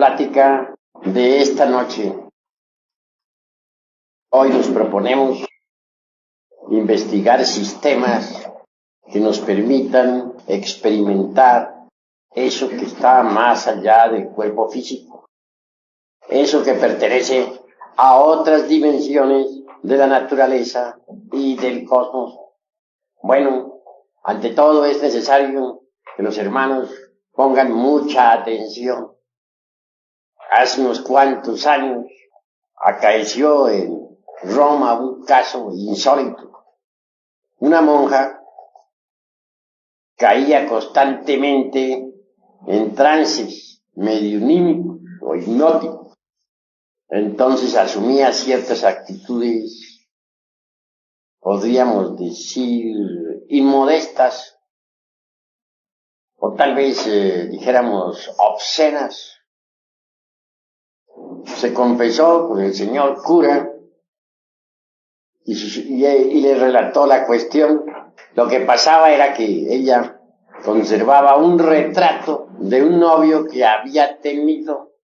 plática de esta noche. Hoy nos proponemos investigar sistemas que nos permitan experimentar eso que está más allá del cuerpo físico, eso que pertenece a otras dimensiones de la naturaleza y del cosmos. Bueno, ante todo es necesario que los hermanos pongan mucha atención. Hace unos cuantos años acaeció en Roma un caso insólito. Una monja caía constantemente en trances mediunímicos o hipnóticos. Entonces asumía ciertas actitudes, podríamos decir, inmodestas, o tal vez dijéramos obscenas. Se confesó con el señor cura y le relató la cuestión. Lo que pasaba era que ella conservaba un retrato de un novio que había tenido.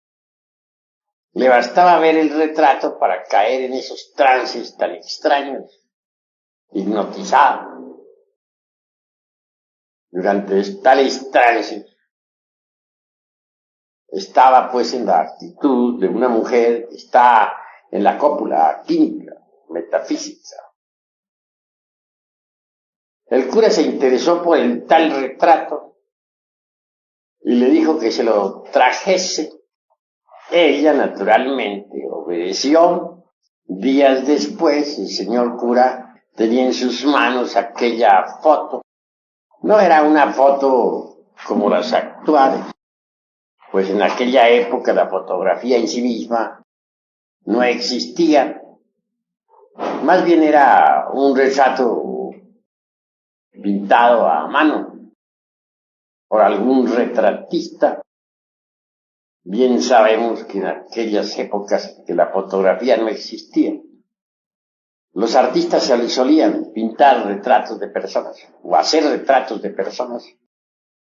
Le bastaba ver el retrato para caer en esos trances tan extraños, hipnotizada. Durante tales trances estaba pues en la actitud de una mujer que está en la cópula química, metafísica. El cura se interesó por el tal retrato y le dijo que se lo trajese. Ella naturalmente obedeció. Días después el señor cura tenía en sus manos aquella foto. No era una foto como las actuales, pues en aquella época la fotografía en sí misma no existía. Más bien era un retrato pintado a mano por algún retratista. Bien sabemos que en aquellas épocas que la fotografía no existía, los artistas solían pintar retratos de personas o hacer retratos de personas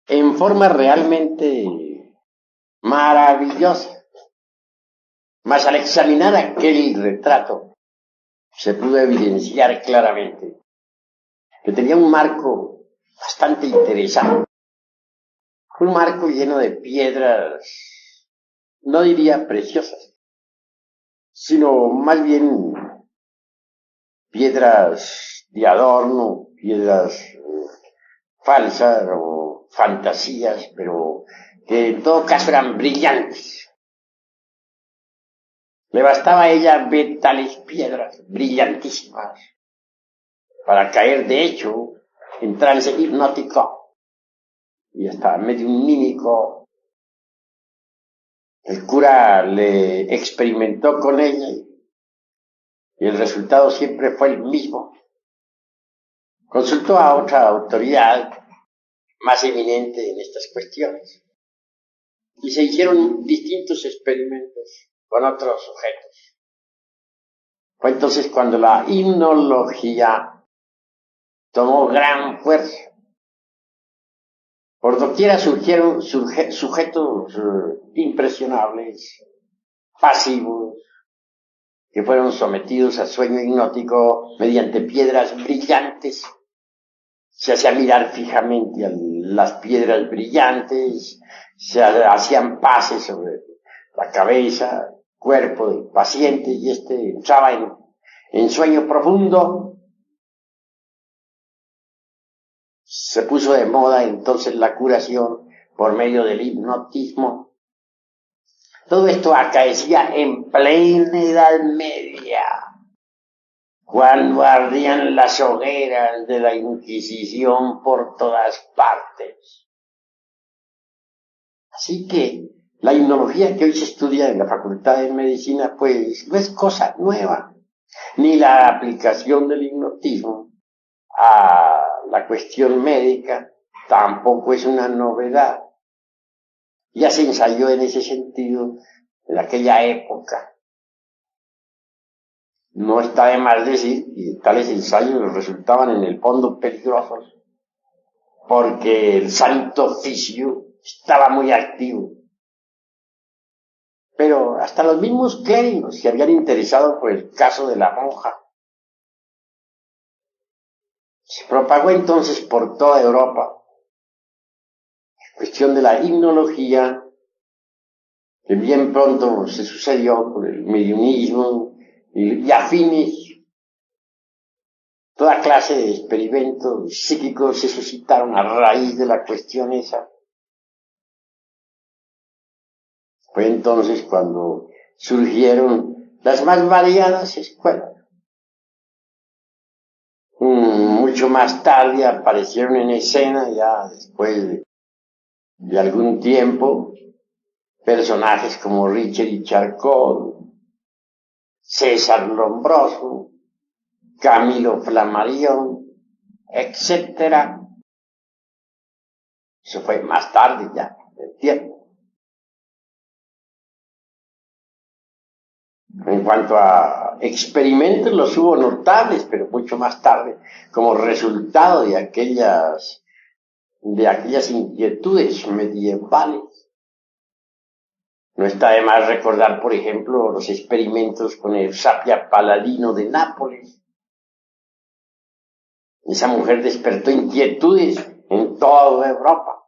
en forma realmente maravillosa. Mas al examinar aquel retrato se pudo evidenciar claramente que tenía un marco bastante interesante, un marco lleno de piedras, no diría preciosas, sino más bien piedras de adorno, piedras falsas o fantasías, pero que en todo caso eran brillantes. Le bastaba a ella ver tales piedras brillantísimas para caer de hecho en trance hipnótico y hasta mediunímico. El cura le experimentó con ella y el resultado siempre fue el mismo. Consultó a otra autoridad más eminente en estas cuestiones y se hicieron distintos experimentos con otros sujetos. Fue entonces cuando la hipnología tomó gran fuerza. Por doquiera surgieron sujetos impresionables, pasivos, que fueron sometidos a sueño hipnótico mediante piedras brillantes. Se hacía mirar fijamente a las piedras brillantes, se hacían pases sobre la cabeza, cuerpo del paciente, y entraba en sueño profundo. Se puso de moda entonces la curación por medio del hipnotismo. Todo esto acaecía en plena Edad Media, cuando ardían las hogueras de la Inquisición por todas partes. Así que la hipnología que hoy se estudia en la Facultad de Medicina, pues no es cosa nueva, ni la aplicación del hipnotismo a la cuestión médica tampoco es una novedad. Ya se ensayó en ese sentido en aquella época. No está de más decir que tales ensayos resultaban en el fondo peligrosos, porque el santo oficio estaba muy activo. Pero hasta los mismos clérigos se habían interesado por el caso de la monja. Se propagó entonces por toda Europa la cuestión de la hipnología, que bien pronto se sucedió con el mediumismo y afines. Toda clase de experimentos psíquicos se suscitaron a raíz de la cuestión esa. Fue entonces cuando surgieron las más variadas escuelas. Mucho más tarde aparecieron en escena, ya después de algún tiempo, personajes como Richard Charcot, César Lombroso, Camilo Flammarion, etcétera. Eso fue más tarde ya, del tiempo. En cuanto a experimentos, los hubo notables, pero mucho más tarde, como resultado de aquellas inquietudes medievales. No está de más recordar, por ejemplo, los experimentos con Eusapia Paladino de Nápoles. Esa mujer despertó inquietudes en toda Europa.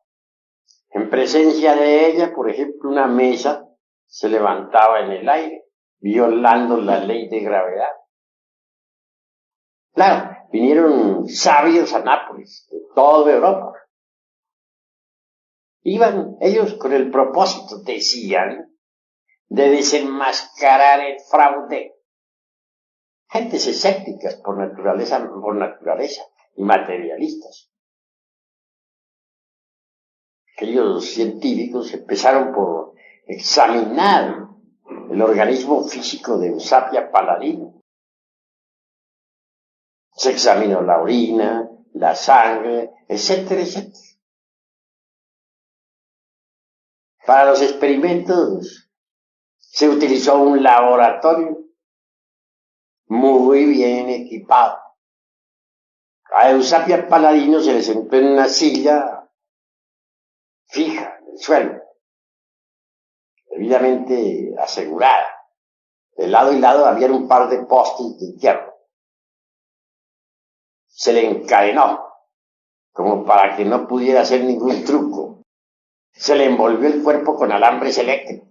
En presencia de ella, por ejemplo, una mesa se levantaba en el aire, violando la ley de gravedad. Claro, vinieron sabios a Nápoles, de toda Europa. Iban ellos con el propósito, decían, de desenmascarar el fraude. Gentes escépticas por naturaleza y materialistas. Aquellos científicos empezaron por examinar el organismo físico de Eusapia Paladino. Se examinó la orina, la sangre, etcétera, etcétera. Para los experimentos se utilizó un laboratorio muy bien equipado. A Eusapia Paladino se le sentó en una silla fija en el suelo, debidamente asegurada. De lado y lado había un par de postes de hierro. Se le encadenó, como para que no pudiera hacer ningún truco. Se le envolvió el cuerpo con alambres eléctricos.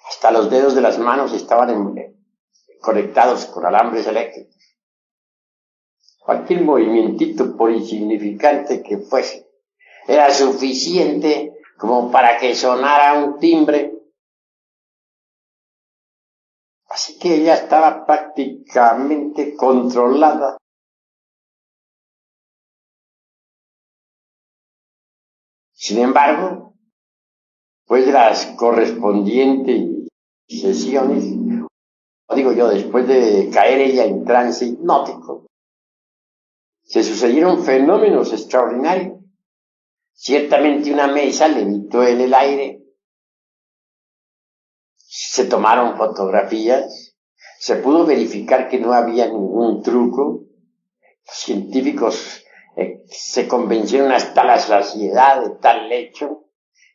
Hasta los dedos de las manos estaban conectados con alambres eléctricos. Cualquier movimientito, por insignificante que fuese, era suficiente como para que sonara un timbre. Así que ella estaba prácticamente controlada. Sin embargo, pues de las correspondientes sesiones, después de caer ella en trance hipnótico, se sucedieron fenómenos extraordinarios. Ciertamente una mesa levitó en el aire, se tomaron fotografías, se pudo verificar que no había ningún truco. Los científicos se convencieron hasta la saciedad de tal hecho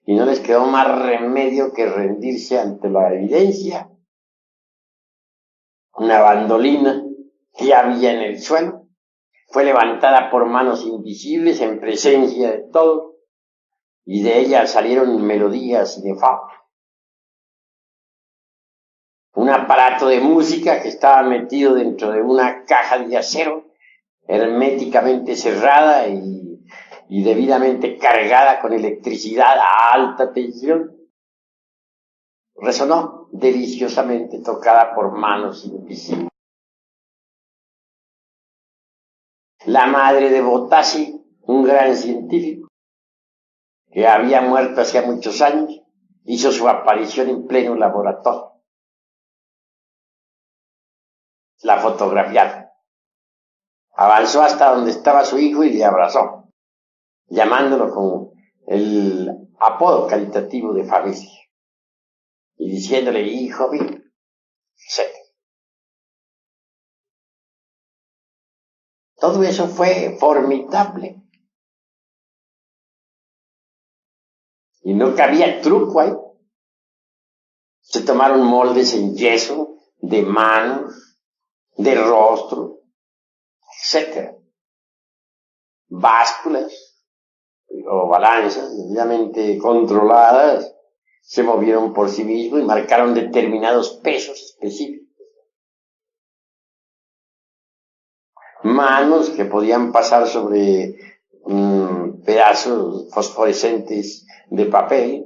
y no les quedó más remedio que rendirse ante la evidencia. Una bandolina que había en el suelo fue levantada por manos invisibles en presencia de todos, y de ella salieron melodías inefables. Un aparato de música que estaba metido dentro de una caja de acero, herméticamente cerrada y debidamente cargada con electricidad a alta tensión, resonó deliciosamente tocada por manos invisibles. La madre de Botassi, un gran científico, que había muerto hacía muchos años, hizo su aparición en pleno laboratorio. La fotografiaron. Avanzó hasta donde estaba su hijo y le abrazó, llamándolo con el apodo caritativo de familia, y diciéndole, hijo mío, etc. Todo eso fue formidable. Y no cabía truco ahí. Se tomaron moldes en yeso, de manos, de rostro, etc. Básculas o balanzas debidamente controladas se movieron por sí mismos y marcaron determinados pesos específicos. Manos que podían pasar sobre pedazos fosforescentes de papel,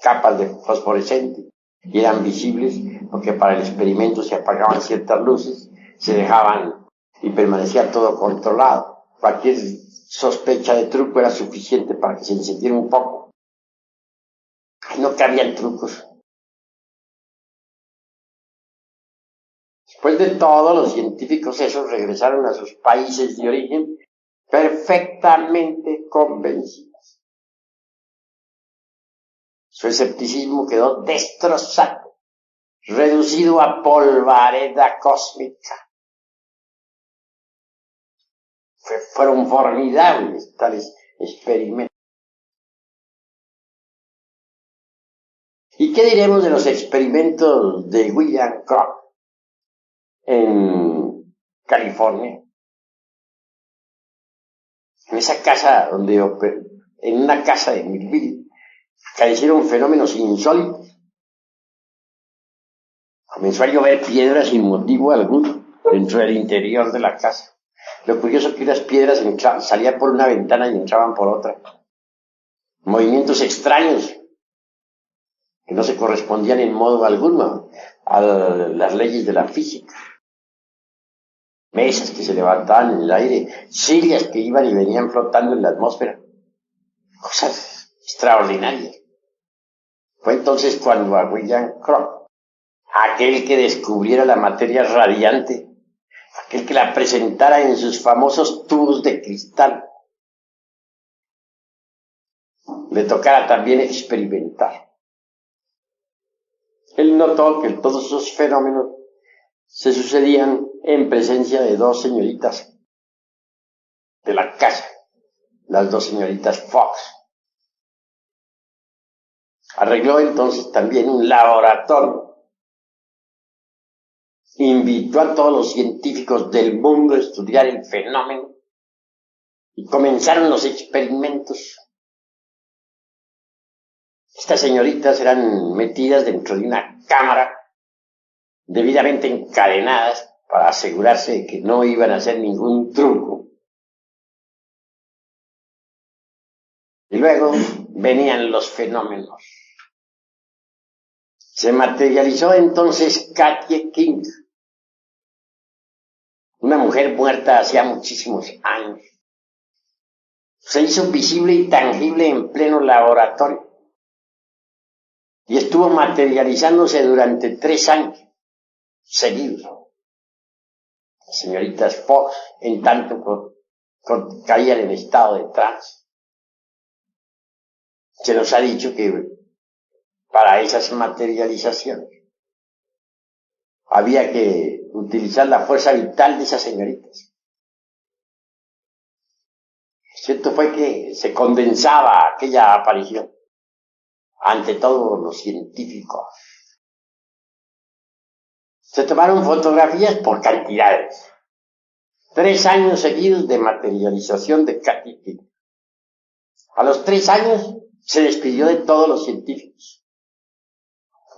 capas de fosforescente, y eran visibles porque para el experimento se apagaban ciertas luces, se dejaban y permanecía todo controlado. Cualquier sospecha de truco era suficiente para que se encendiera un poco. No cabían trucos. Después de todo, los científicos esos regresaron a sus países de origen perfectamente convencidos. Su escepticismo quedó destrozado, reducido a polvareda cósmica. Fueron formidables tales experimentos. ¿Y qué diremos de los experimentos de William Kroc en California? En esa casa en una casa de Millville, acaecieron fenómenos insólitos. Comenzó a llover piedras sin motivo alguno dentro del interior de la casa. Lo curioso es que unas piedras salían por una ventana y entraban por otra. Movimientos extraños que no se correspondían en modo alguno a las leyes de la física. Mesas que se levantaban en el aire, sillas que iban y venían flotando en la atmósfera. Cosas extraordinarias. Fue entonces cuando a William Kroc, aquel que descubriera la materia radiante, aquel que la presentara en sus famosos tubos de cristal, le tocara también experimentar. Él notó que todos esos fenómenos se sucedían en presencia de dos señoritas de la casa, las dos señoritas Fox. Arregló entonces también un laboratorio. Invitó a todos los científicos del mundo a estudiar el fenómeno y comenzaron los experimentos. Estas señoritas eran metidas dentro de una cámara debidamente encadenadas para asegurarse de que no iban a hacer ningún truco. Y luego venían los fenómenos. Se materializó entonces Katie King, una mujer muerta hacía muchísimos años. Se hizo visible y tangible en pleno laboratorio y estuvo materializándose durante 3 años seguidos. Las señoritas Fox, en tanto caían en estado de trance. Se nos ha dicho que para esas materializaciones había que utilizar la fuerza vital de esas señoritas. Cierto fue que se condensaba aquella aparición ante todos los científicos. Se tomaron fotografías por cantidades. 3 años seguidos de materialización de Katie King. A los 3 años se despidió de todos los científicos.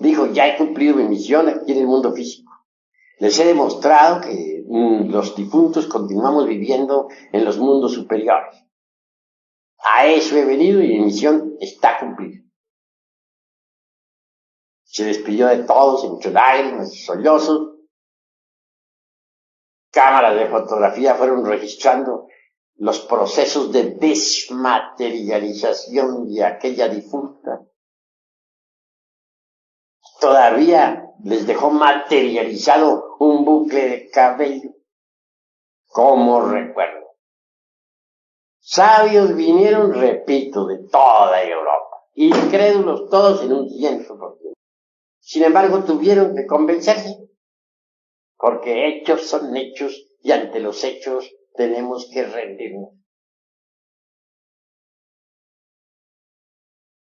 Dijo, ya he cumplido mi misión aquí en el mundo físico. Les he demostrado que los difuntos continuamos viviendo en los mundos superiores. A eso he venido y mi misión está cumplida. Se despidió de todos entre lágrimas y sollozos. Cámaras de fotografía fueron registrando los procesos de desmaterialización de aquella difunta. Todavía les dejó materializado un bucle de cabello, como recuerdo. Sabios vinieron, repito, de toda Europa, incrédulos todos en un 100%. Sin embargo, tuvieron que convencerse, porque hechos son hechos y ante los hechos tenemos que rendirnos.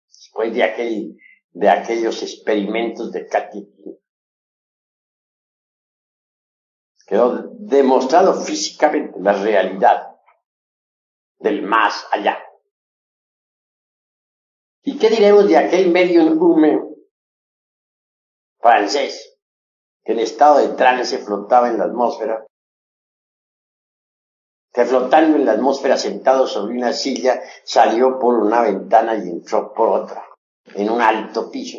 Después de aquel de aquellos experimentos de Katy. Quedó demostrado físicamente la realidad del más allá. ¿Y qué diremos de aquel medium francés que en estado de trance flotaba en la atmósfera? Que flotando en la atmósfera sentado sobre una silla salió por una ventana y entró por otra, en un alto piso.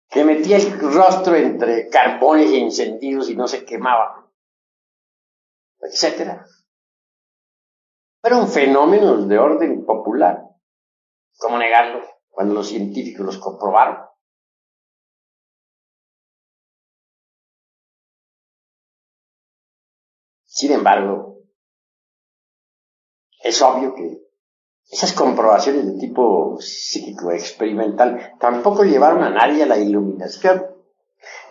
Que metía el rostro entre carbones encendidos y no se quemaba, etc. Fueron fenómenos de orden popular. ¿Cómo negarlo cuando los científicos los comprobaron? Sin embargo, es obvio que esas comprobaciones de tipo psíquico experimental tampoco llevaron a nadie a la iluminación.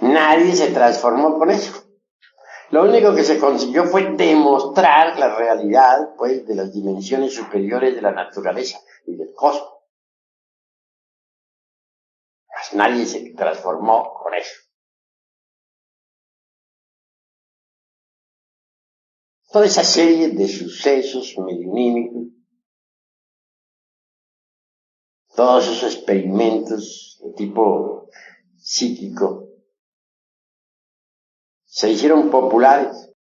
Nadie se transformó con eso. Lo único que se consiguió fue demostrar la realidad, pues, de las dimensiones superiores de la naturaleza y del cosmos. Pues nadie se transformó con eso. Toda esa serie de sucesos mediunímicos, todos esos experimentos de tipo psíquico, se hicieron populares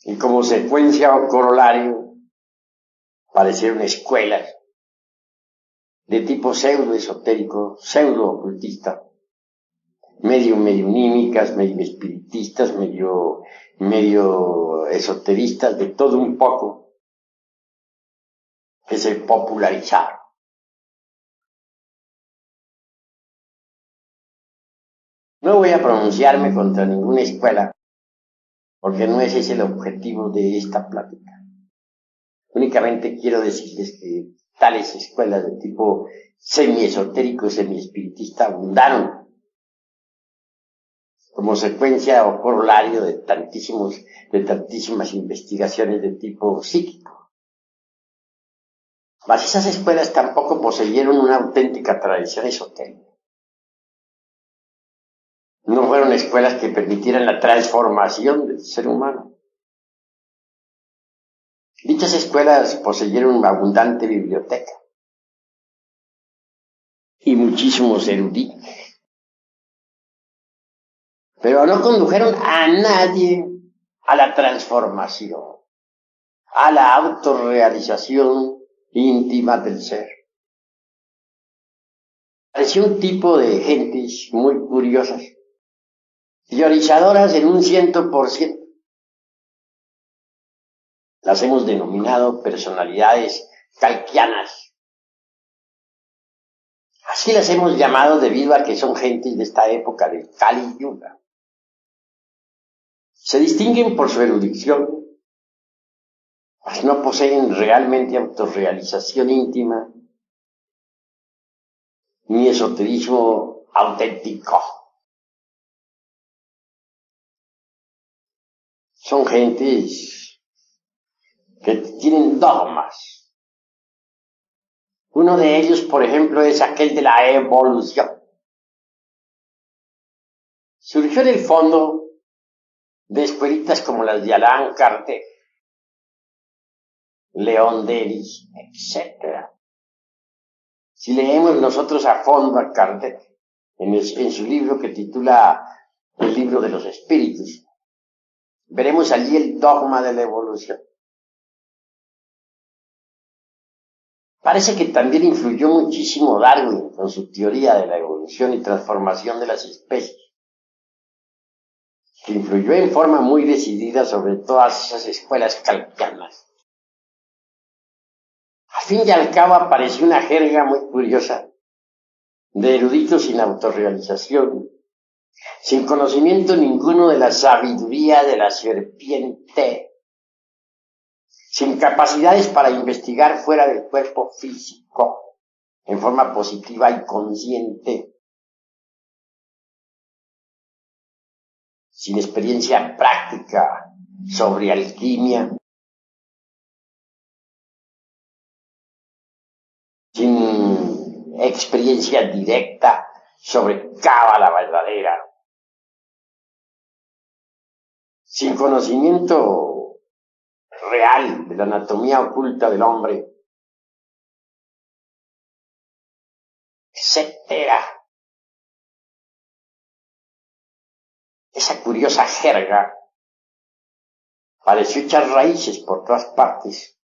y como secuencia o corolario aparecieron escuelas de tipo pseudo-esotérico, pseudo-ocultista, medio mediunímicas, medio espiritistas, medio esoteristas, de todo un poco, que se popularizaron. No voy a pronunciarme contra ninguna escuela, porque no ese es el objetivo de esta plática. Únicamente quiero decirles que tales escuelas de tipo semi-esotérico y semi-espiritista abundaron como secuencia o corolario de tantísimas investigaciones de tipo psíquico. Mas esas escuelas tampoco poseyeron una auténtica tradición esotérica. No fueron escuelas que permitieran la transformación del ser humano. Dichas escuelas poseyeron una abundante biblioteca y muchísimos eruditos, pero no condujeron a nadie a la transformación, a la autorrealización íntima del ser. Parecía un tipo de gentes muy curiosas, teorizadoras en un 100%. Las hemos denominado personalidades kalkianas. Así las hemos llamado debido a que son gentes de esta época del Kali Yuga. Se distinguen por su erudición, mas no poseen realmente autorrealización íntima ni esoterismo auténtico. Son gentes que tienen dogmas. Uno de ellos, por ejemplo, es aquel de la evolución. Surgió en el fondo de escuelitas como las de Allan Kardec, León Denis, etc. Si leemos nosotros a fondo a Kardec, en su libro que titula El libro de los espíritus, veremos allí el dogma de la evolución. Parece que también influyó muchísimo Darwin con su teoría de la evolución y transformación de las especies, que influyó en forma muy decidida sobre todas esas escuelas kalkianas. Al fin y al cabo apareció una jerga muy curiosa de eruditos sin autorrealización, sin conocimiento ninguno de la sabiduría de la serpiente, sin capacidades para investigar fuera del cuerpo físico, en forma positiva y consciente, sin experiencia práctica sobre alquimia, experiencia directa sobre cábala verdadera. Sin conocimiento real de la anatomía oculta del hombre, etcétera. Esa curiosa jerga pareció echar raíces por todas partes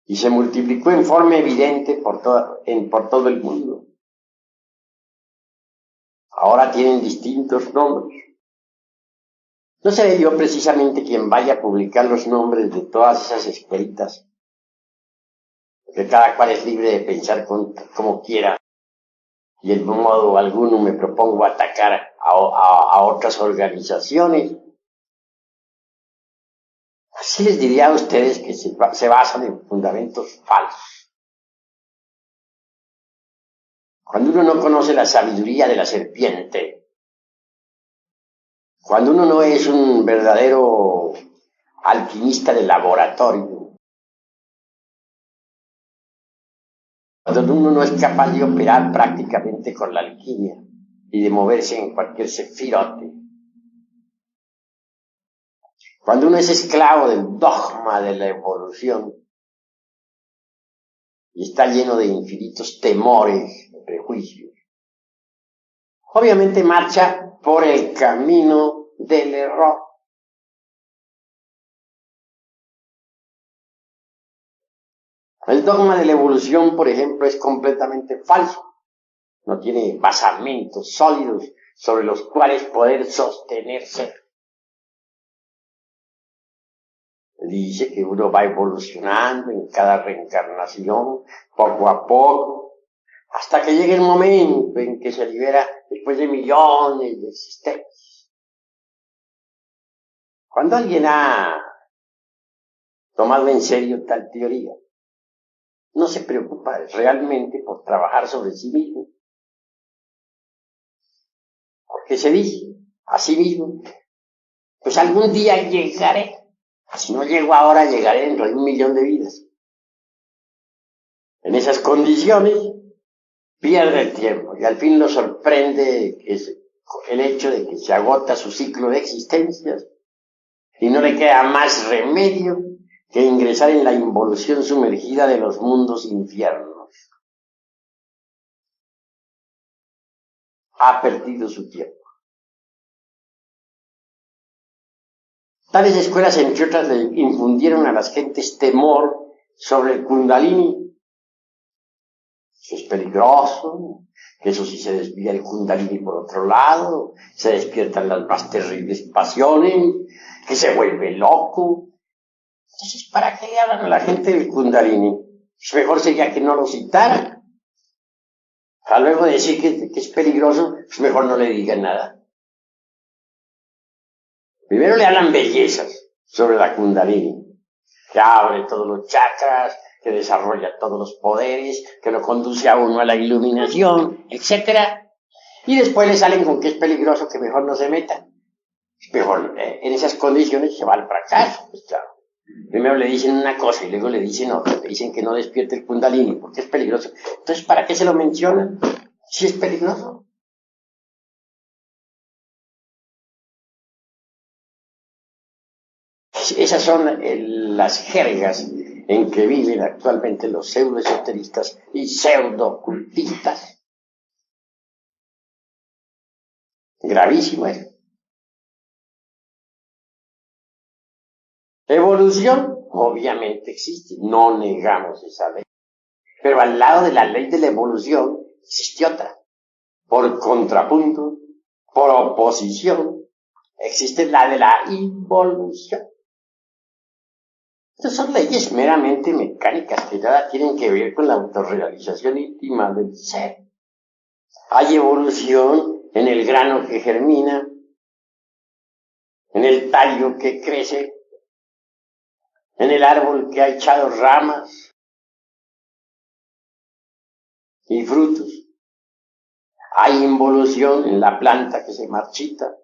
y se multiplicó en forma evidente por todo el mundo. Ahora tienen distintos nombres. No seré yo precisamente quien vaya a publicar los nombres de todas esas escuelitas, porque cada cual es libre de pensar como quiera, y en modo alguno me propongo atacar a otras organizaciones. Así les diría a ustedes que se basan en fundamentos falsos. Cuando uno no conoce la sabiduría de la serpiente, cuando uno no es un verdadero alquimista de laboratorio, cuando uno no es capaz de operar prácticamente con la alquimia y de moverse en cualquier sefirote, cuando uno es esclavo del dogma de la evolución y está lleno de infinitos temores, de prejuicios, obviamente marcha por el camino del error. El dogma de la evolución, por ejemplo, es completamente falso. No tiene basamentos sólidos sobre los cuales poder sostenerse. Dice que uno va evolucionando en cada reencarnación, poco a poco, hasta que llegue el momento en que se libera después de millones de existencias. Cuando alguien ha tomado en serio tal teoría, no se preocupa realmente por trabajar sobre sí mismo, porque se dice a sí mismo, pues algún día llegaré. Si no llego ahora, llegaré dentro de 1 millón de vidas. En esas condiciones, pierde el tiempo y al fin lo sorprende el hecho de que se agota su ciclo de existencias y no le queda más remedio que ingresar en la involución sumergida de los mundos infiernos. Ha perdido su tiempo. Tales escuelas, entre otras, le infundieron a las gentes temor sobre el Kundalini. Eso es peligroso, que eso sí se desvía el Kundalini por otro lado, se despiertan las más terribles pasiones, que se vuelve loco. Entonces, ¿para qué le hablan a la gente del Kundalini? Pues mejor sería que no lo citaran. A luego de decir que es peligroso, pues mejor no le digan nada. Primero le hablan bellezas sobre la Kundalini, que abre todos los chakras, que desarrolla todos los poderes, que lo conduce a uno a la iluminación, etc. Y después le salen con que es peligroso, que mejor no se metan. Mejor, en esas condiciones se va al fracaso, pues claro. Primero le dicen una cosa y luego le dicen otra, le dicen que no despierte el Kundalini porque es peligroso. Entonces, ¿para qué se lo mencionan si es peligroso? Esas son las jergas en que viven actualmente los pseudoesoteristas y pseudocultistas. Gravísimo eso. Evolución, obviamente existe, no negamos esa ley. Pero al lado de la ley de la evolución existe otra. Por contrapunto, por oposición, existe la de la involución. Estas son leyes meramente mecánicas que nada tienen que ver con la autorrealización íntima del ser. Hay evolución en el grano que germina, en el tallo que crece, en el árbol que ha echado ramas y frutos. Hay involución en la planta que se marchita,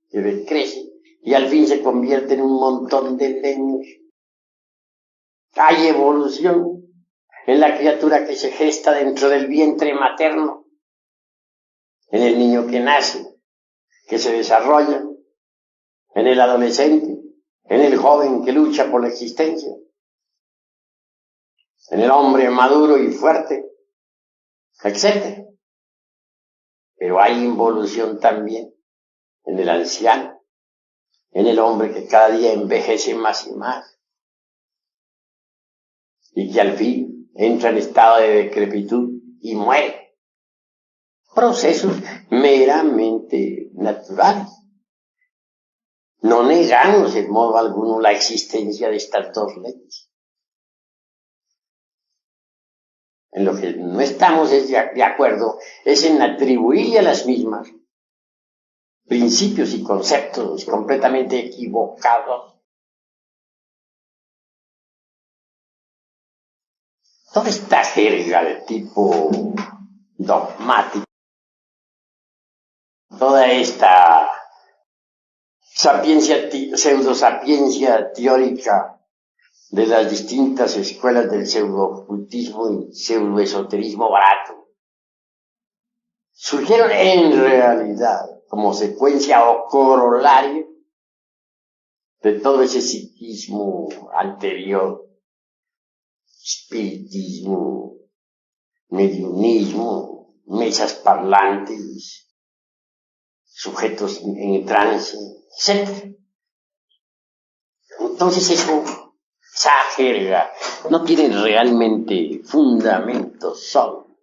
que decrece y al fin se convierte en un montón de leños. Hay evolución en la criatura que se gesta dentro del vientre materno, en el niño que nace, que se desarrolla, en el adolescente, en el joven que lucha por la existencia, en el hombre maduro y fuerte, etc. Pero hay involución también en el anciano, en el hombre que cada día envejece más y más, y que al fin entra en estado de decrepitud y muere. Procesos meramente naturales. No negamos en modo alguno la existencia de estas dos leyes. En lo que no estamos de acuerdo es en atribuirle a las mismas principios y conceptos completamente equivocados. Toda esta jerga de tipo dogmático, toda esta pseudosapiencia teórica de las distintas escuelas del pseudo-ocultismo y pseudo-esoterismo barato, surgieron en realidad como secuencia o corolario de todo ese psiquismo anterior, espiritismo, mediunismo, mesas parlantes, sujetos en trance, etc. Entonces esa jerga no tiene realmente fundamento sólido.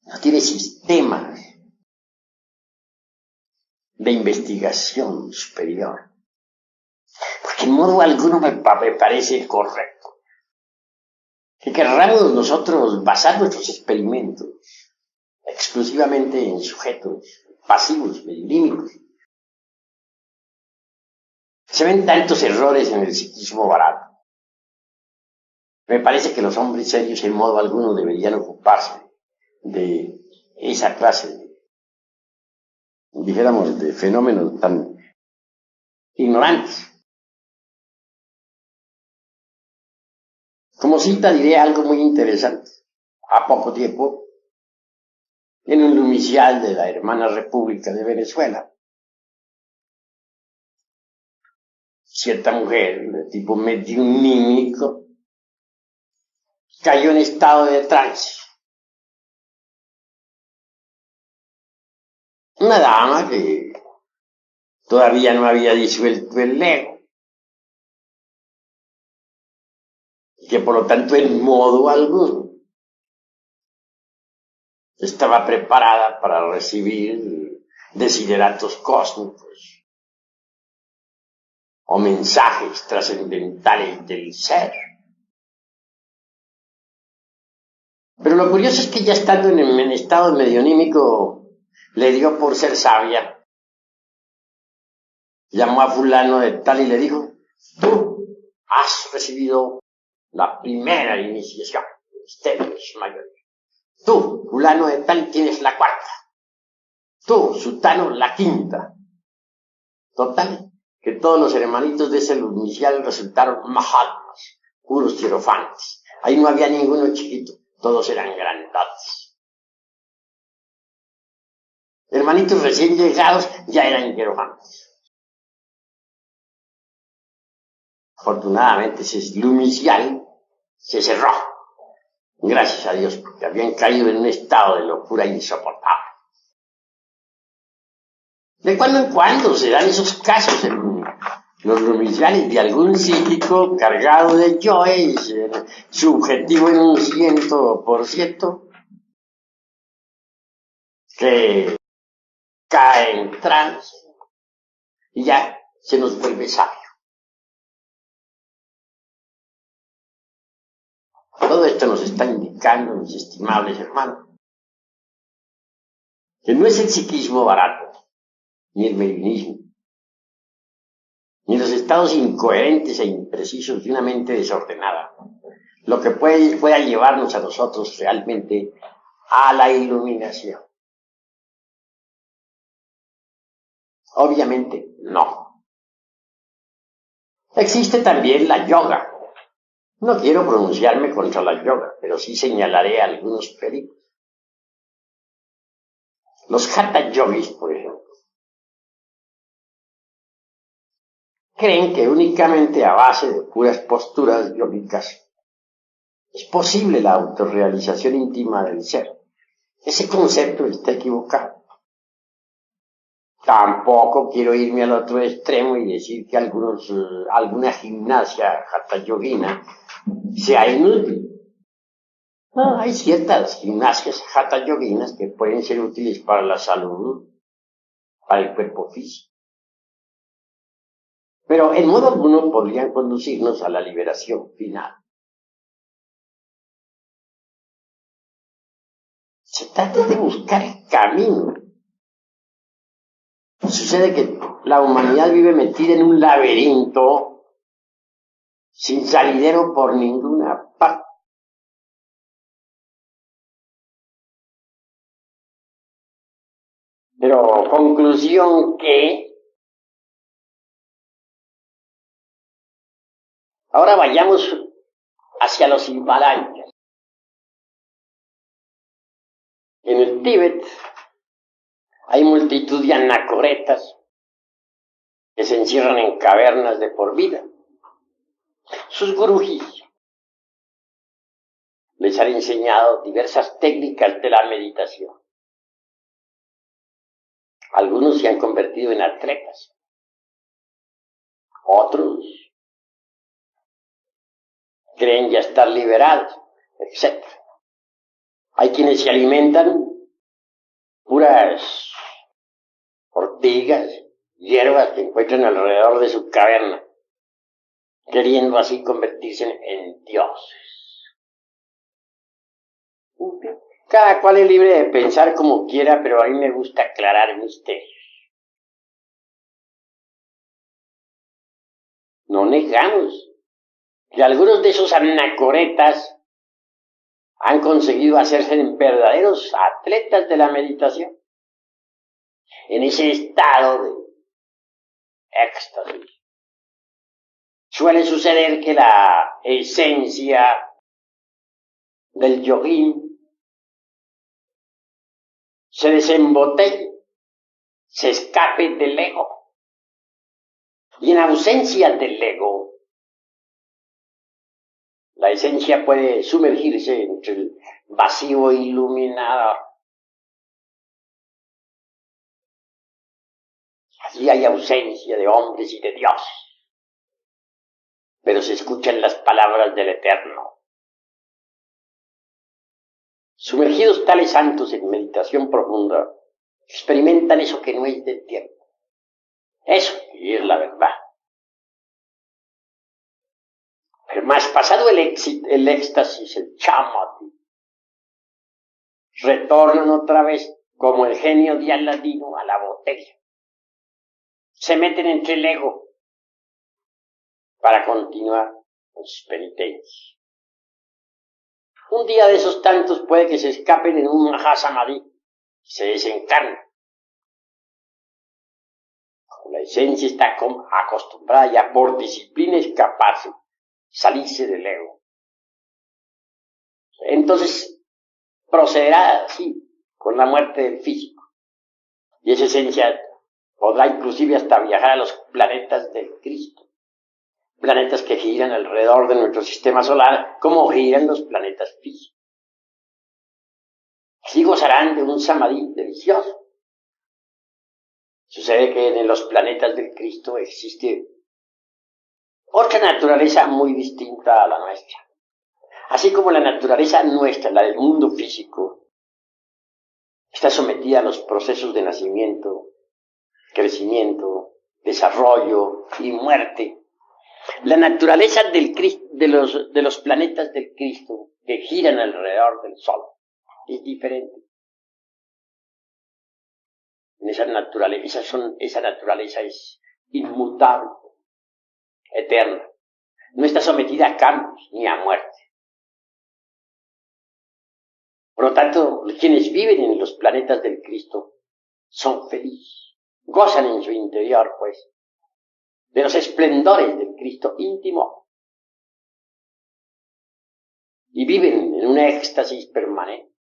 No tiene sistemas de investigación superior. Porque en modo alguno me parece correcto que querramos nosotros basar nuestros experimentos exclusivamente en sujetos pasivos, mediúnicos. Se ven tantos errores en el psiquismo barato. Me parece que los hombres serios en modo alguno deberían ocuparse de esa clase dijéramos, de fenómenos tan ignorantes. Como cita diré algo muy interesante. A poco tiempo, en un lumicial de la hermana República de Venezuela, cierta mujer de tipo mediunímico cayó en estado de trance. Una dama que todavía no había disuelto el ego, y que por lo tanto en modo alguno estaba preparada para recibir desideratos cósmicos o mensajes trascendentales del ser. Pero lo curioso es que ya estando en estado medionímico le dio por ser sabia. Llamó a fulano de tal y le dijo: tú has recibido la primera iniciación de misterios mayores. Tú, fulano de tal, tienes la cuarta. Tú, sutano, la quinta. Total, que todos los hermanitos de ese inicial resultaron mahatmas, puros hierofantes. Ahí no había ninguno chiquito, todos eran grandotes. Hermanitos recién llegados ya eran hierofantes. Afortunadamente ese lumicial se cerró. Gracias a Dios, porque habían caído en un estado de locura insoportable. De cuando en cuando se dan esos casos en los lumiciales de algún psíquico cargado de yoes, subjetivo en un 100%, que cae en trance y ya se nos vuelve sabio. Todo esto nos está indicando, mis estimables hermanos, que no es el psiquismo barato, ni el mediunismo, ni los estados incoherentes e imprecisos de una mente desordenada, lo que pueda llevarnos a nosotros realmente a la iluminación. Obviamente no. Existe también la yoga. No quiero pronunciarme contra la yoga, pero sí señalaré algunos peligros. Los hatha yogis, por ejemplo, creen que únicamente a base de puras posturas yógicas es posible la autorrealización íntima del ser. Ese concepto está equivocado. Tampoco quiero irme al otro extremo y decir que alguna gimnasia hatha yogina sea inútil. No, hay ciertas gimnasias hatha yoginas que pueden ser útiles para la salud, para el cuerpo físico. Pero en modo alguno podrían conducirnos a la liberación final. Se trata de buscar el camino. Sucede que la humanidad vive metida en un laberinto sin salidero por ninguna parte. Pero conclusión que ahora vayamos hacia los Himalayas. En el Tíbet hay multitud de anacoretas que se encierran en cavernas de por vida. Sus gurujis les han enseñado diversas técnicas de la meditación. Algunos se han convertido en atletas, otros creen ya estar liberados, etc. Hay quienes se alimentan puras ortigas, hierbas que encuentran alrededor de su caverna, queriendo así convertirse en dioses. Cada cual es libre de pensar como quiera, pero a mí me gusta aclarar misterios. No negamos que algunos de esos anacoretas han conseguido hacerse verdaderos atletas de la meditación. En ese estado de éxtasis suele suceder que la esencia del yogín se desembotelle, se escape del ego. Y en ausencia del ego, la esencia puede sumergirse entre el vacío iluminador. Allí hay ausencia de hombres y de dioses, pero se escuchan las palabras del Eterno. Sumergidos tales santos en meditación profunda, experimentan eso que no es del tiempo. Eso es la verdad. Pero más pasado el éxtasis, el chamadhi, retornan otra vez como el genio de Aladino a la botella. Se meten entre el ego para continuar con sus penitencias. Un día de esos tantos puede que se escapen en un mahasamadhi y se desencarnen. Como la esencia está acostumbrada ya por disciplina a escaparse, salirse del ego. Entonces procederá así con la muerte del físico. Y esa esencia podrá inclusive hasta viajar a los planetas del Cristo. Planetas que giran alrededor de nuestro sistema solar como giran los planetas físicos. Así gozarán de un samadhi delicioso. Sucede que en los planetas del Cristo existe otra naturaleza muy distinta a la nuestra. Así como la naturaleza nuestra, la del mundo físico, está sometida a los procesos de nacimiento, crecimiento, desarrollo y muerte. La naturaleza de los planetas del Cristo que giran alrededor del Sol es diferente. Esa naturaleza es inmutable, eterna. No está sometida a cambios ni a muerte. Por lo tanto, quienes viven en los planetas del Cristo son felices, gozan en su interior, pues, de los esplendores del Cristo íntimo y viven en un éxtasis permanente.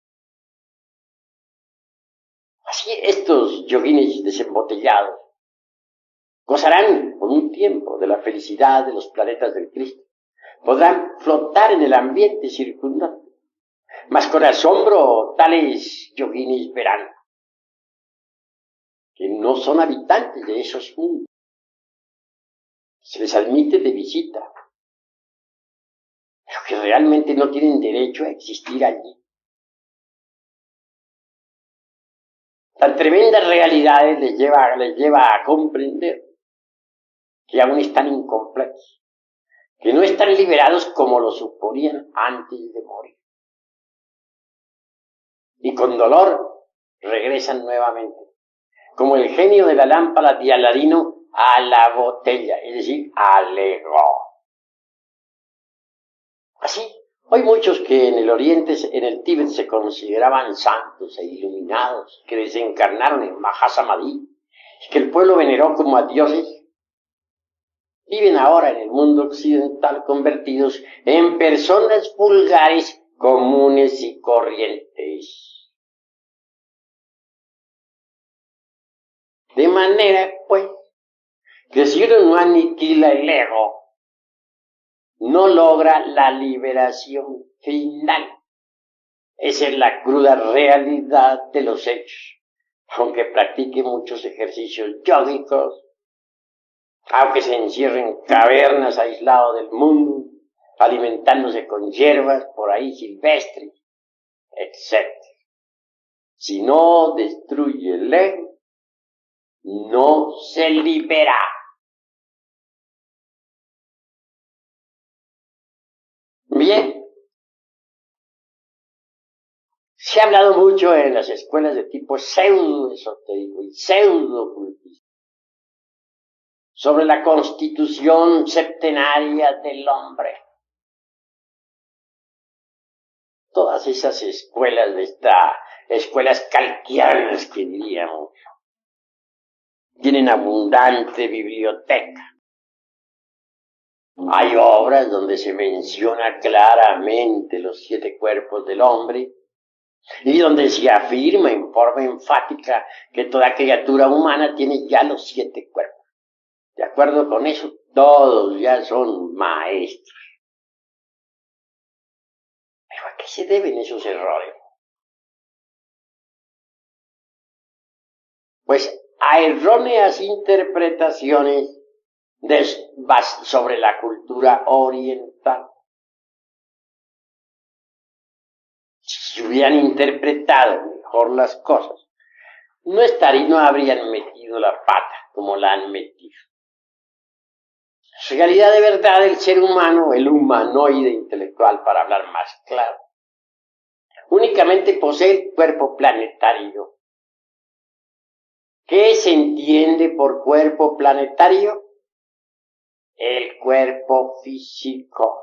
Así estos yoguines desembotellados gozarán por un tiempo de la felicidad de los planetas del Cristo. Podrán flotar en el ambiente circundante, mas con asombro tales yoguines verán que no son habitantes de esos mundos. Se les admite de visita, pero que realmente no tienen derecho a existir allí. Tan tremendas realidades les lleva a comprender que aún están incompletos, que no están liberados como lo suponían antes de morir. Y con dolor regresan nuevamente, como el genio de la lámpara de Aladino a la botella, es decir, al ego. Así, hoy muchos que en el Oriente, en el Tíbet, se consideraban santos e iluminados, que desencarnaron en Mahasamadhi, y que el pueblo veneró como a dioses, viven ahora en el mundo occidental convertidos en personas vulgares, comunes y corrientes. De manera, pues, que si uno no aniquila el ego, no logra la liberación final. Esa es la cruda realidad de los hechos. Aunque practique muchos ejercicios yógicos, aunque se encierre en cavernas aislado del mundo, alimentándose con hierbas por ahí silvestres, etc. Si no destruye el ego, no se libera. Bien, se ha hablado mucho en las escuelas de tipo pseudo-esotérico y pseudo-ocultista sobre la constitución septenaria del hombre. Todas esas escuelas escuelas calquianas que diríamos, tienen abundante biblioteca. Hay obras donde se menciona claramente los 7 cuerpos del hombre y donde se afirma en forma enfática que toda criatura humana tiene ya los 7 cuerpos. De acuerdo con eso, todos ya son maestros. ¿Pero a qué se deben esos errores? Pues a erróneas interpretaciones sobre la cultura oriental. Si hubieran interpretado mejor las cosas, no habrían metido la pata como la han metido. En realidad, de verdad, el ser humano, el humanoide intelectual, para hablar más claro, únicamente posee el cuerpo planetario. ¿Qué se entiende por cuerpo planetario? El cuerpo físico.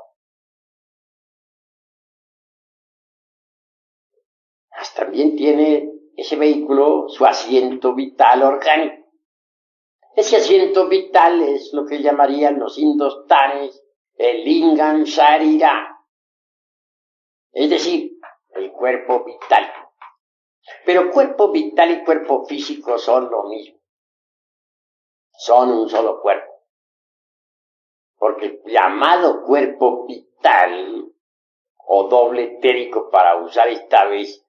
También tiene ese vehículo su asiento vital orgánico. Ese asiento vital es lo que llamarían los hindustanes el lingam sharira, es decir, el cuerpo vital. Pero cuerpo vital y cuerpo físico son lo mismo. Son un solo cuerpo. Porque llamado cuerpo vital o doble etérico, para usar esta vez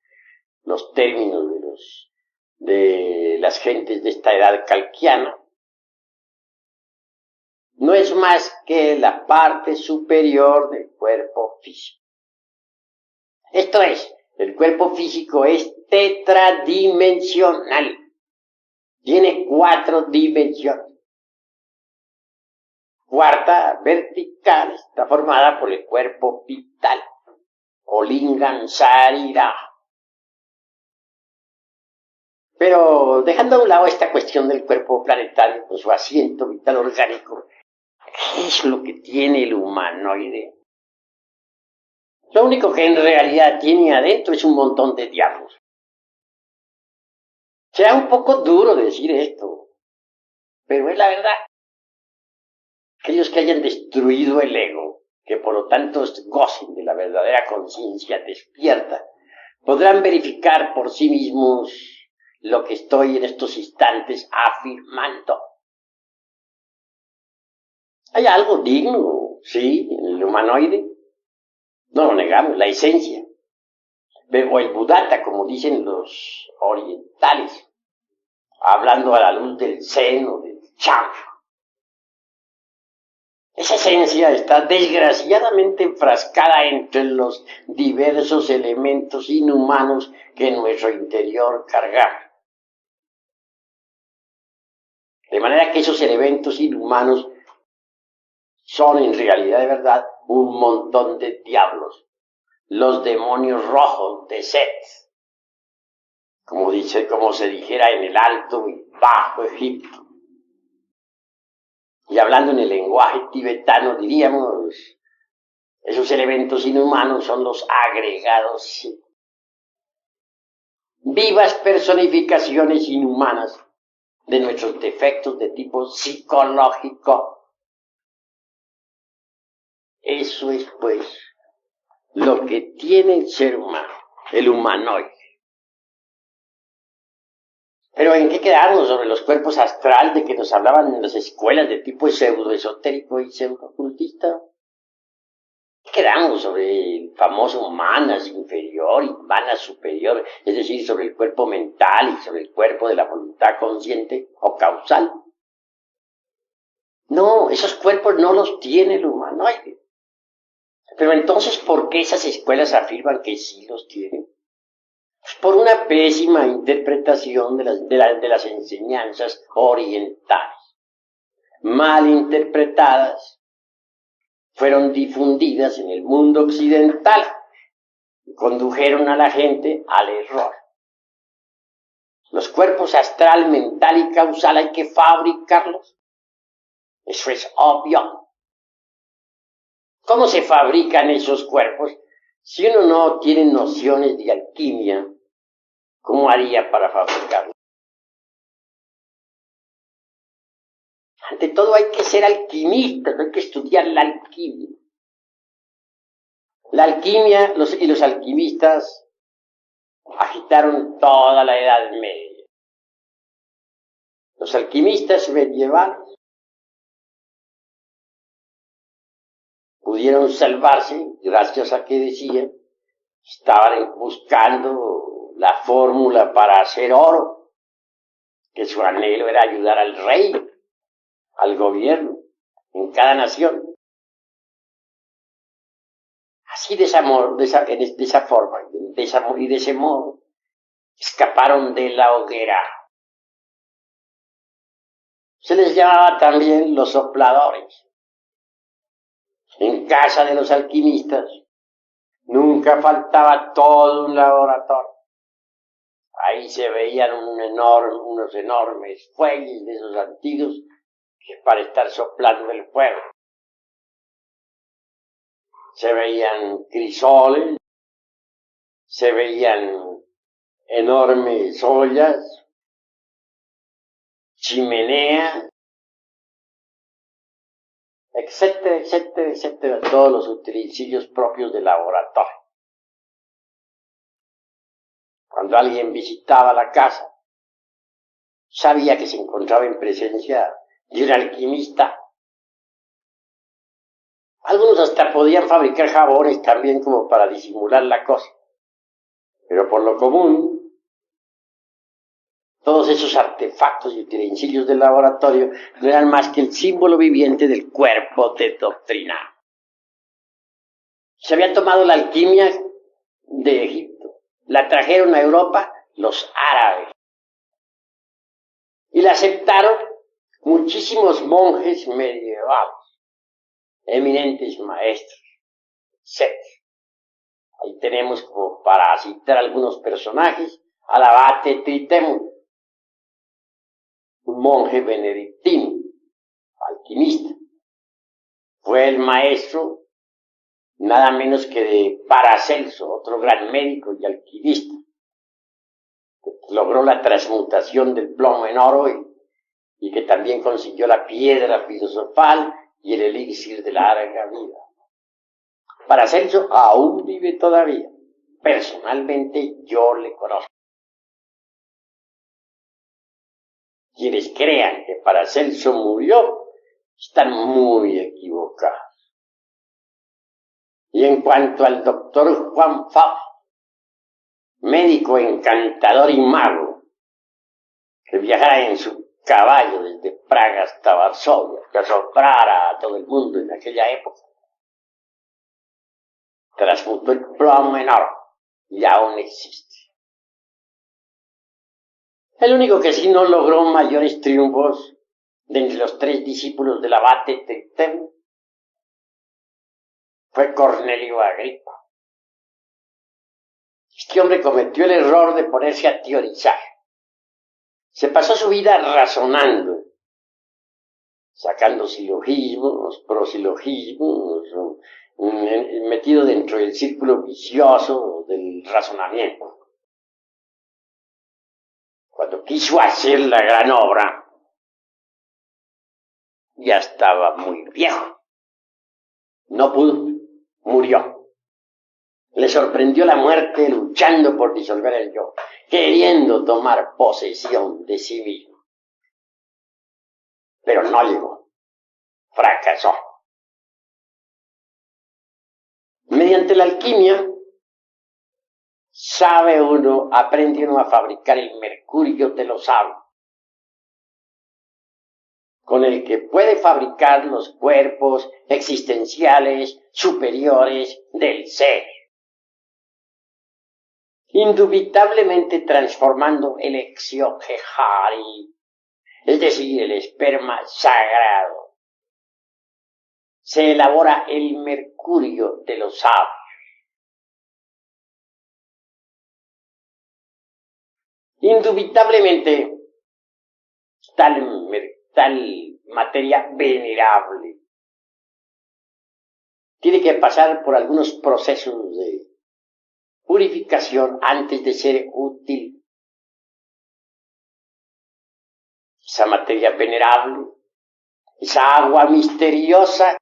los términos de las gentes de esta edad calquiana, no es más que la parte superior del cuerpo físico. Esto es, el cuerpo físico es tetradimensional. Tiene 4 dimensiones. Cuarta, vertical, está formada por el cuerpo vital, o lingam sharira. Pero dejando a un lado esta cuestión del cuerpo planetario con su asiento vital orgánico, ¿qué es lo que tiene el humanoide? Lo único que en realidad tiene adentro es un montón de diablos. Será un poco duro decir esto, pero es la verdad. aquellos que hayan destruido el ego, que por lo tanto gocen de la verdadera conciencia despierta, podrán verificar por sí mismos lo que estoy en estos instantes afirmando. Hay algo digno, sí, en el humanoide. No lo negamos, la esencia. O el Buddhata, como dicen los orientales, hablando a la luz del Zen o del Chan. Esa esencia está desgraciadamente enfrascada entre los diversos elementos inhumanos que en nuestro interior cargamos. De manera que esos elementos inhumanos son en realidad de verdad un montón de diablos, los demonios rojos de Set, como se dijera en el Alto y Bajo Egipto. Y hablando en el lenguaje tibetano diríamos, esos elementos inhumanos son los agregados, vivas personificaciones inhumanas de nuestros defectos de tipo psicológico. Eso es, pues, lo que tiene el ser humano, el humanoide. Pero ¿en qué quedamos sobre los cuerpos astral de que nos hablaban en las escuelas de tipo pseudo-esotérico y pseudo-ocultista? ¿Qué quedamos sobre el famoso manas inferior y manas superior, es decir, sobre el cuerpo mental y sobre el cuerpo de la voluntad consciente o causal? No, esos cuerpos no los tiene el humanoide. Pero entonces, ¿por qué esas escuelas afirman que sí los tienen? Pues por una pésima interpretación de las enseñanzas orientales. Mal interpretadas, fueron difundidas en el mundo occidental y condujeron a la gente al error. Los cuerpos astral, mental y causal hay que fabricarlos. Eso es obvio. ¿Cómo se fabrican esos cuerpos? Si uno no tiene nociones de alquimia, ¿cómo haría para fabricarlos? Ante todo hay que ser alquimista, hay que estudiar la alquimia. La alquimia y los alquimistas agitaron toda la Edad Media. Los alquimistas medievales pudieron salvarse gracias a que decían que estaban buscando la fórmula para hacer oro, que su anhelo era ayudar al rey, al gobierno, en cada nación. Así de esa forma y de ese modo, escaparon de la hoguera. Se les llamaba también los sopladores. En casa de los alquimistas nunca faltaba todo un laboratorio. Ahí se veían unos enormes fuelles de esos antiguos que para estar soplando el fuego. Se veían crisoles, se veían enormes ollas, chimeneas, etcétera, etcétera, etcétera, todos los utensilios propios del laboratorio. Cuando alguien visitaba la casa, sabía que se encontraba en presencia de un alquimista. Algunos hasta podían fabricar jabones también como para disimular la cosa. Pero por lo común, todos esos artefactos y utensilios del laboratorio no eran más que el símbolo viviente del cuerpo de doctrina. Se habían tomado la alquimia de Egipto, la trajeron a Europa los árabes y la aceptaron muchísimos monjes medievales, eminentes maestros, etc. Ahí tenemos, como para citar algunos personajes, al abate Tritemulo, un monje benedictino, alquimista. Fue el maestro nada menos que de Paracelso, otro gran médico y alquimista, que logró la transmutación del plomo en oro y que también consiguió la piedra filosofal y el elixir de larga vida. Paracelso aún vive todavía. Personalmente yo le conozco. Quienes crean que Paracelso murió están muy equivocados. Y en cuanto al doctor Juan Fabio, médico encantador y mago, que viajara en su caballo desde Praga hasta Varsovia, que asombrara a todo el mundo en aquella época, transmutó el plomo en oro y aún existe. El único que sí no logró mayores triunfos de entre los 3 discípulos del abate Tristem fue Cornelio Agripa. Este hombre cometió el error de ponerse a teorizar. Se pasó su vida razonando, sacando silogismos, prosilogismos, metido dentro del círculo vicioso del razonamiento. Cuando quiso hacer la gran obra, ya estaba muy viejo. No pudo, murió. Le sorprendió la muerte luchando por disolver el yo, queriendo tomar posesión de sí mismo. Pero no llegó. Fracasó. Mediante la alquimia, aprende uno a fabricar el mercurio de los sabios, con el que puede fabricar los cuerpos existenciales superiores del ser, indubitablemente transformando el exioghehari, es decir, el esperma sagrado. Se elabora el mercurio de los sabios. Indubitablemente, tal materia venerable tiene que pasar por algunos procesos de purificación antes de ser útil. Esa materia venerable, esa agua misteriosa,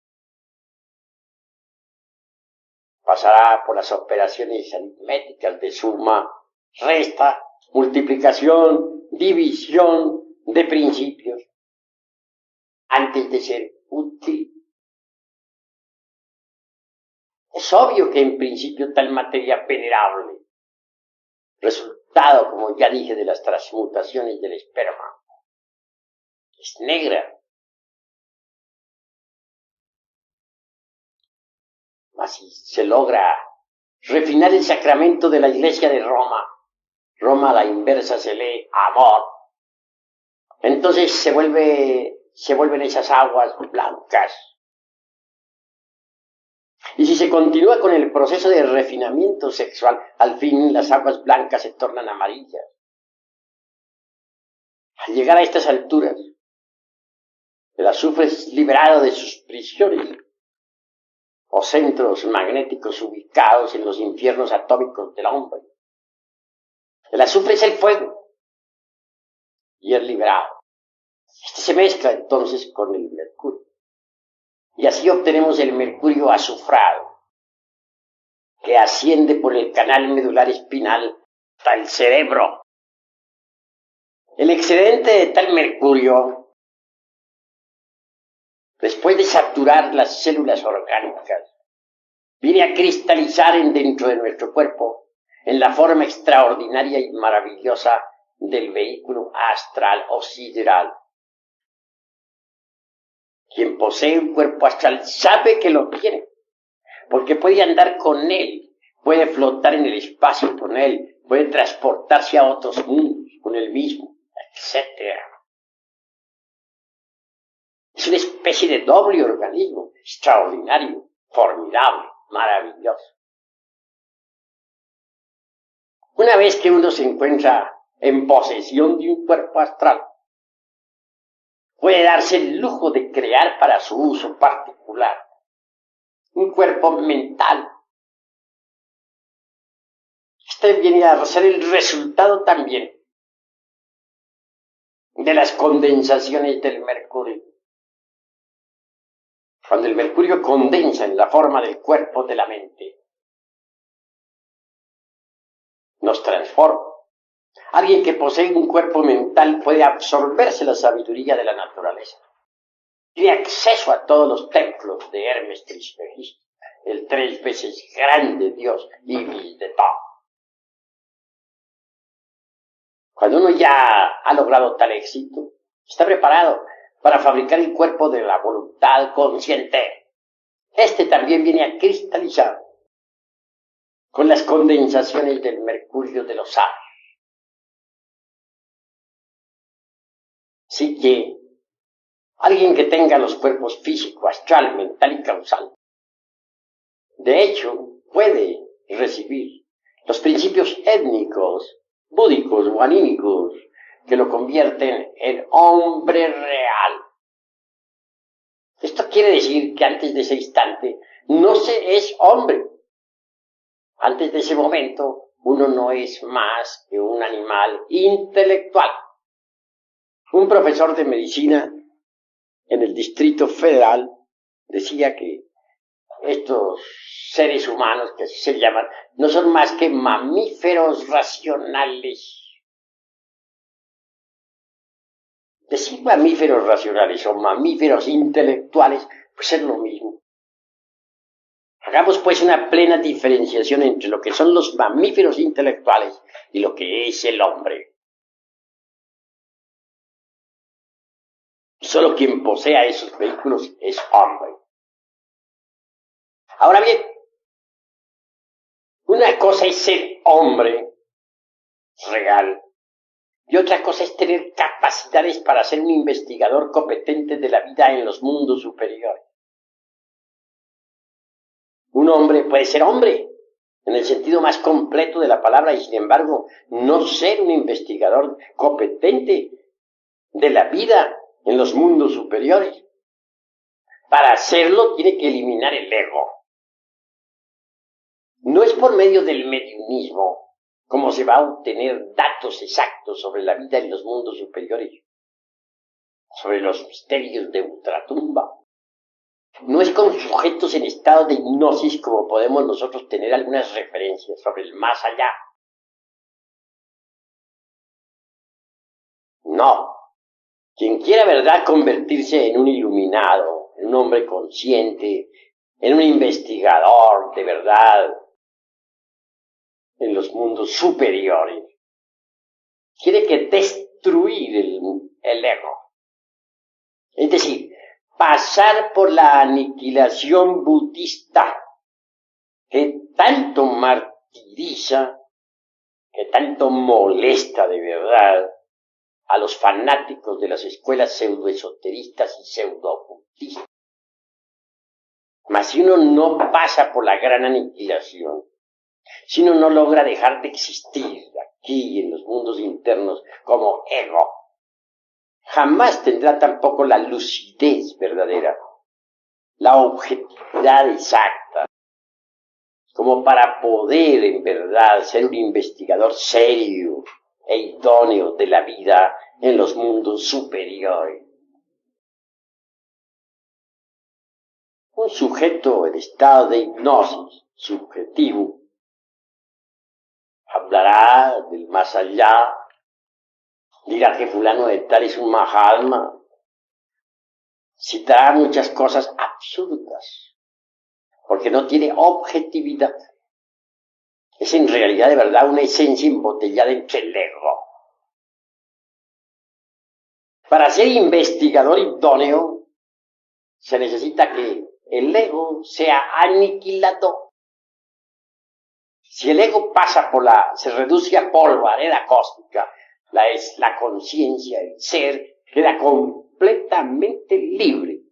pasará por las operaciones aritméticas de suma, resta, multiplicación, división de principios, antes de ser útil. Es obvio que en principio tal materia venerable, resultado, como ya dije, de las transmutaciones del esperma, es negra. Así se logra refinar el sacramento de la Iglesia de Roma. Roma a la inversa se lee amor. Entonces se vuelven esas aguas blancas. Y si se continúa con el proceso de refinamiento sexual, al fin las aguas blancas se tornan amarillas. Al llegar a estas alturas, el azufre es liberado de sus prisiones o centros magnéticos ubicados en los infiernos atómicos del hombre. El azufre es el fuego y es liberado. Este se mezcla entonces con el mercurio. Y así obtenemos el mercurio azufrado, que asciende por el canal medular espinal hasta el cerebro. El excedente de tal mercurio, después de saturar las células orgánicas, viene a cristalizar dentro de nuestro cuerpo en la forma extraordinaria y maravillosa del vehículo astral o sideral. Quien posee un cuerpo astral sabe que lo tiene, porque puede andar con él, puede flotar en el espacio con él, puede transportarse a otros mundos con él mismo, etc. Es una especie de doble organismo, extraordinario, formidable, maravilloso. Una vez que uno se encuentra en posesión de un cuerpo astral, puede darse el lujo de crear para su uso particular un cuerpo mental. Este viene a ser el resultado también de las condensaciones del mercurio. Cuando el mercurio condensa en la forma del cuerpo de la mente, nos transforma. Alguien que posee un cuerpo mental puede absorberse la sabiduría de la naturaleza. Tiene acceso a todos los templos de Hermes Trismegisto, el 3 veces grande Dios Ibis de todo. Cuando uno ya ha logrado tal éxito, está preparado para fabricar el cuerpo de la voluntad consciente. Este también viene a cristalizar con las condensaciones del mercurio de los sabios. Así que alguien que tenga los cuerpos físico, astral, mental y causal, de hecho, puede recibir los principios étnicos, búdicos o anímicos que lo convierten en hombre real. Esto quiere decir que antes de ese instante no se es hombre. Antes de ese momento uno no es más que un animal intelectual. Un profesor de medicina en el Distrito Federal decía que estos seres humanos, que así se llaman, no son más que mamíferos racionales. Decir mamíferos racionales o mamíferos intelectuales, pues es lo mismo. Hagamos pues una plena diferenciación entre lo que son los mamíferos intelectuales y lo que es el hombre. Solo quien posea esos vehículos es hombre. Ahora bien, una cosa es ser hombre real y otra cosa es tener capacidades para ser un investigador competente de la vida en los mundos superiores. Un hombre puede ser hombre en el sentido más completo de la palabra y sin embargo no ser un investigador competente de la vida en los mundos superiores. Para hacerlo tiene que eliminar el ego. No es por medio del mediumismo como se va a obtener datos exactos sobre la vida en los mundos superiores, sobre los misterios de ultratumba. No es con sujetos en estado de hipnosis como podemos nosotros tener algunas referencias sobre el más allá. No. Quien quiera, verdad, convertirse en un iluminado, en un hombre consciente, en un investigador de verdad en los mundos superiores, tiene que destruir el ego. Es decir, pasar por la aniquilación budista que tanto martiriza, que tanto molesta de verdad a los fanáticos de las escuelas pseudoesoteristas y pseudo-ocultistas. Mas si uno no pasa por la gran aniquilación, si uno no logra dejar de existir aquí en los mundos internos como ego, jamás tendrá tampoco la lucidez verdadera, la objetividad exacta, como para poder en verdad ser un investigador serio e idóneo de la vida en los mundos superiores. Un sujeto en estado de hipnosis subjetivo hablará del más allá, dirá que fulano de tal es un Mahatma, citará muchas cosas absurdas, porque no tiene objetividad. Es en realidad de verdad una esencia embotellada entre el ego. Para ser investigador idóneo, se necesita que el ego sea aniquilado. Si el ego pasa se reduce a polvareda cósmica, la conciencia, el ser, queda completamente libre.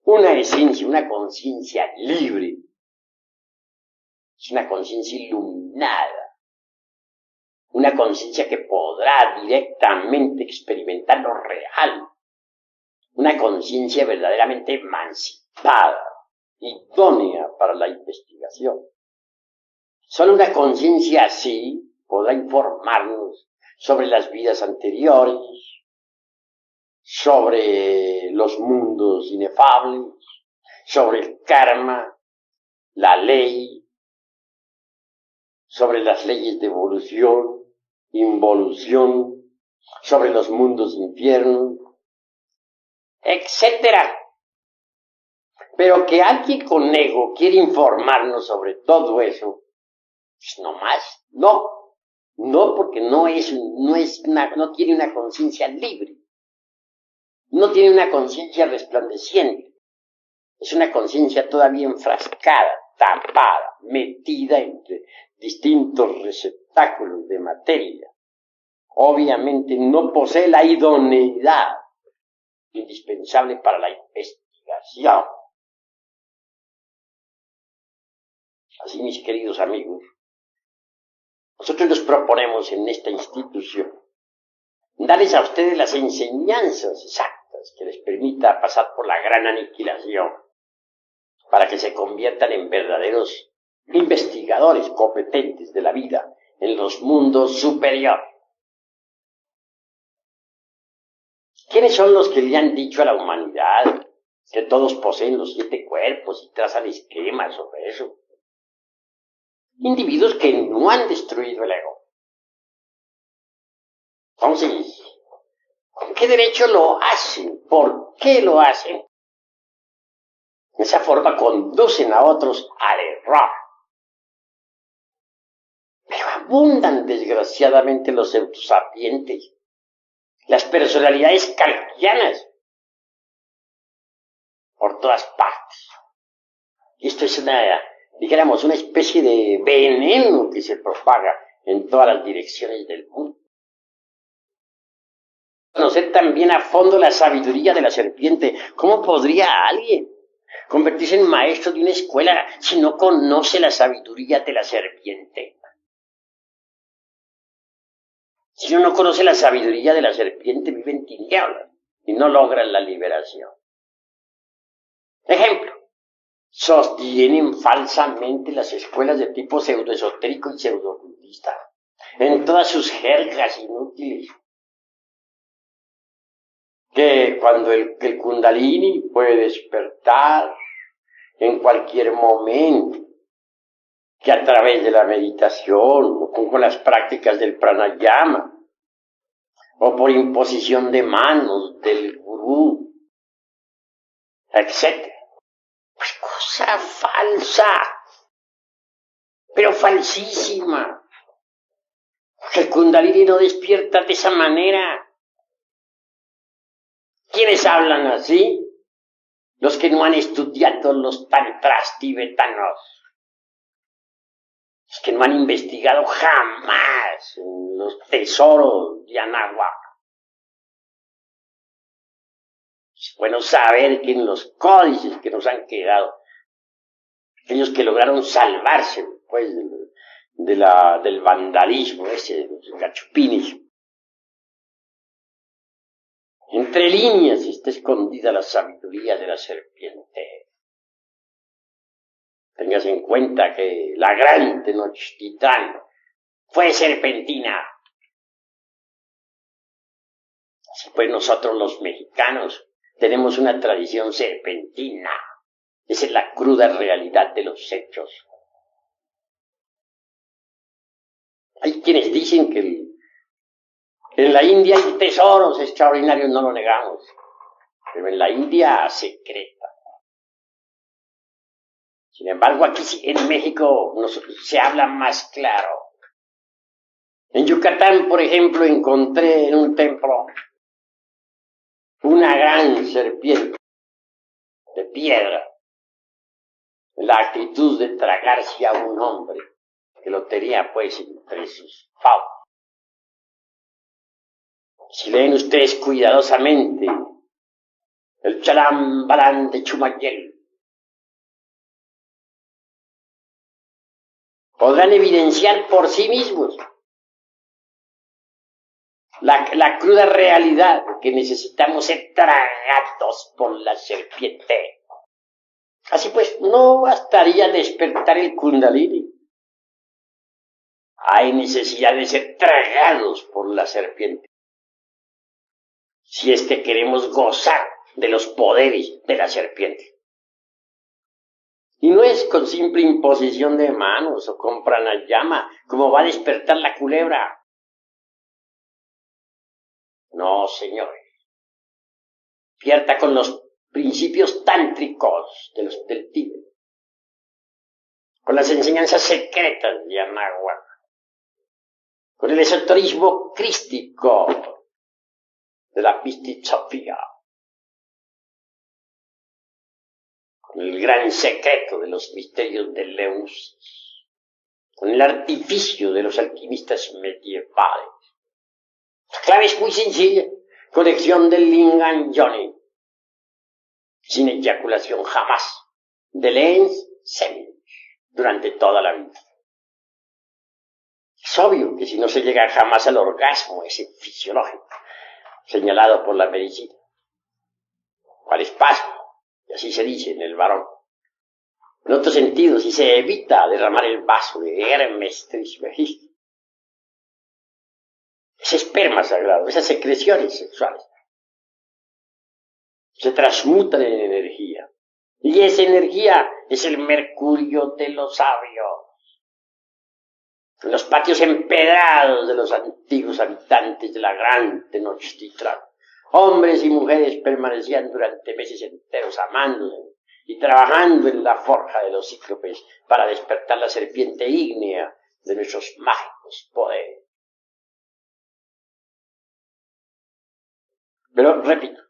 Una esencia, una conciencia libre, es una conciencia iluminada, una conciencia que podrá directamente experimentar lo real, una conciencia verdaderamente emancipada, idónea para la investigación. Solo una conciencia así podrá informarnos sobre las vidas anteriores, sobre los mundos inefables, sobre el karma, la ley, sobre las leyes de evolución, involución, sobre los mundos infiernos, etcétera. Pero que alguien con ego quiere informarnos sobre todo eso, pues no más, no porque no tiene una conciencia libre, no tiene una conciencia resplandeciente, es una conciencia todavía enfrascada, tapada, metida entre distintos receptáculos de materia. Obviamente no posee la idoneidad indispensable para la investigación. Así, mis queridos amigos, nosotros nos proponemos en esta institución darles a ustedes las enseñanzas exactas que les permita pasar por la gran aniquilación para que se conviertan en verdaderos investigadores competentes de la vida en los mundos superiores. ¿Quiénes son los que le han dicho a la humanidad que todos poseen los 7 cuerpos y trazan esquemas sobre eso? Individuos que no han destruido el ego. Entonces, ¿con qué derecho lo hacen? ¿Por qué lo hacen? De esa forma conducen a otros al error. Pero abundan desgraciadamente los pseudosapientes, las personalidades kafkianas, por todas partes. Y esto es dijéramos, una especie de veneno que se propaga en todas las direcciones del mundo. Conocer también a fondo la sabiduría de la serpiente. ¿Cómo podría alguien convertirse en maestro de una escuela si no conoce la sabiduría de la serpiente? Si uno no conoce la sabiduría de la serpiente, vive en tinieblas y no logra la liberación. Ejemplo. Sostienen falsamente las escuelas de tipo pseudoesotérico y pseudobudista en todas sus jergas inútiles. Que cuando el Kundalini puede despertar en cualquier momento, que a través de la meditación o con las prácticas del pranayama o por imposición de manos del gurú, etc. Pues cosa falsa, pero falsísima. El Kundalini no despierta de esa manera. ¿Quiénes hablan así? Los que no han estudiado los tantras tibetanos. Los que no han investigado jamás los tesoros de Anahuac. Es bueno saber que en los códices que nos han quedado, aquellos que lograron salvarse pues, del vandalismo ese, de los gachupines, entre líneas está escondida la sabiduría de la serpiente. Tengas en cuenta que la gran Tenochtitlán fue serpentina. Así pues nosotros los mexicanos tenemos una tradición serpentina. Esa es la cruda realidad de los hechos. Hay quienes dicen que en la India hay tesoros extraordinarios, no lo negamos, pero en la India secreta. Sin embargo, aquí en México se habla más claro. En Yucatán, por ejemplo, encontré en un templo una gran serpiente de piedra, en la actitud de tragarse a un hombre que lo tenía pues entre sus fauces. Si leen ustedes cuidadosamente el Chalambalán de Chumayel, podrán evidenciar por sí mismos la cruda realidad que necesitamos ser tragados por la serpiente. Así pues, no bastaría despertar el Kundalini. Hay necesidad de ser tragados por la serpiente. si es que queremos gozar de los poderes de la serpiente. Y no es con simple imposición de manos o con pranayama como va a despertar la culebra. No, señores. Despierta con los principios tántricos del Tíbet, con las enseñanzas secretas de Anahuac, con el esoterismo crístico de la Pistisofía, con el gran secreto de los misterios de Eleusis, con el artificio de los alquimistas medievales. La clave es muy sencilla: conexión del Lingam Yoni, sin eyaculación jamás, de Lens Semen, durante toda la vida. Es obvio que si no se llega jamás al orgasmo ese fisiológico, señalado por la medicina, o al espasmo, y así se dice en el varón, en otro sentido, si se evita derramar el vaso de Hermes Trismegisto, ese esperma sagrado, esas secreciones sexuales, se transmutan en energía. Y esa energía es el mercurio de los sabios. En los patios empedrados de los antiguos habitantes de la gran Tenochtitlan, hombres y mujeres permanecían durante meses enteros amándose y trabajando en la forja de los cíclopes para despertar la serpiente ígnea de nuestros mágicos poderes. Pero, repito,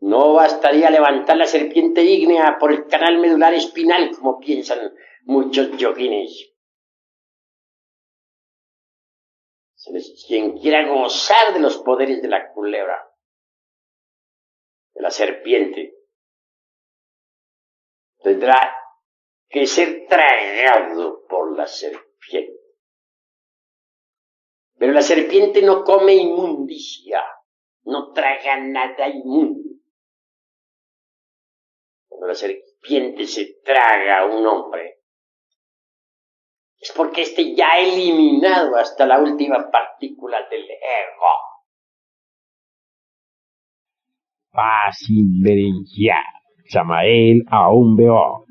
no bastaría levantar la serpiente ígnea por el canal medular espinal, como piensan muchos yoguines. Quien quiera gozar de los poderes de la culebra, de la serpiente, tendrá que ser tragado por la serpiente. Pero la serpiente no come inmundicia, no traga nada inmundo. Cuando la serpiente se traga a un hombre, es porque éste ya ha eliminado hasta la última partícula del ego. Fácil Berenjá, Samael Aún Beó.